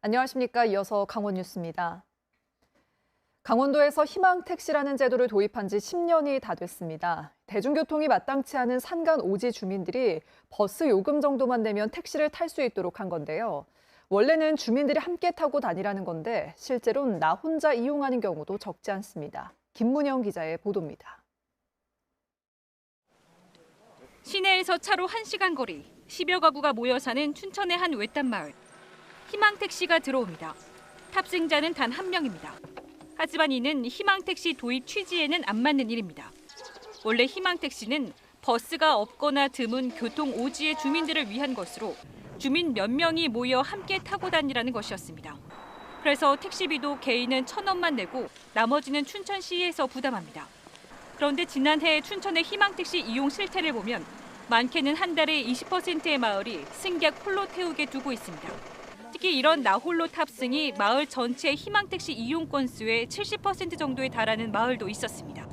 안녕하십니까. 이어서 강원 뉴스입니다. 강원도에서 희망택시라는 제도를 도입한 지 10년이 다 됐습니다. 대중교통이 마땅치 않은 산간 오지 주민들이 버스 요금 정도만 내면 택시를 탈 수 있도록 한 건데요. 원래는 주민들이 함께 타고 다니라는 건데 실제로는 나 혼자 이용하는 경우도 적지 않습니다. 김문영 기자의 보도입니다. 시내에서 차로 1시간 거리, 10여 가구가 모여 사는 춘천의 한 외딴 마을. 희망택시가 들어옵니다. 탑승자는 단 1명입니다. 하지만 이는 희망택시 도입 취지에는 안 맞는 일입니다. 원래 희망택시는 버스가 없거나 드문 교통 오지의 주민들을 위한 것으로 주민 몇 명이 모여 함께 타고 다니라는 것이었습니다. 그래서 택시비도 개인은 1,000원만 내고 나머지는 춘천시에서 부담합니다. 그런데 지난해 춘천의 희망택시 이용 실태를 보면 많게는 한 달에 20%의 마을이 승객 홀로 태우게 두고 있습니다. 특히 이런 나홀로 탑승이 마을 전체 희망택시 이용 건수의 70% 정도에 달하는 마을도 있었습니다.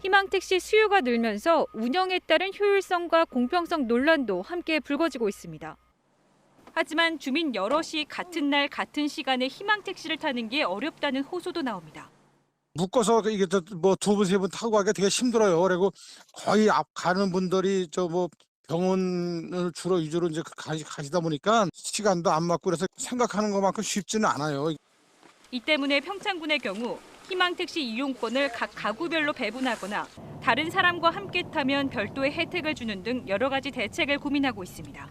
희망택시 수요가 늘면서 운영에 따른 효율성과 공평성 논란도 함께 불거지고 있습니다. 하지만 주민 여럿이 같은 날 같은 시간에 희망택시를 타는 게 어렵다는 호소도 나옵니다. 묶어서 이게 뭐 2분, 3분 타고 가기가 되게 힘들어요. 그리고 거의 앞 가는 분들이 병원을 주로 위주로 이제 가시다 보니까 시간도 안 맞고 그래서 생각하는 것만큼 쉽지는 않아요. 이 때문에 평창군의 경우 희망택시 이용권을 각 가구별로 배분하거나 다른 사람과 함께 타면 별도의 혜택을 주는 등 여러 가지 대책을 고민하고 있습니다.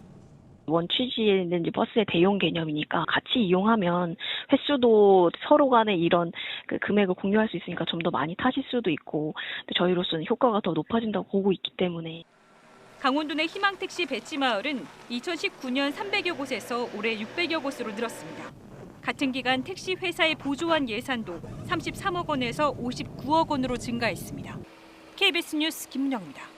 원 취지는 이제 버스의 대용 개념이니까 같이 이용하면 횟수도 서로 간에 이런 금액을 공유할 수 있으니까 좀 더 많이 타실 수도 있고 저희로서는 효과가 더 높아진다고 보고 있기 때문에. 강원도 내 희망택시 배치마을은 2019년 300여 곳에서 올해 600여 곳으로 늘었습니다. 같은 기간 택시 회사에 보조한 예산도 33억 원에서 59억 원으로 증가했습니다. KBS 뉴스 김문영입니다.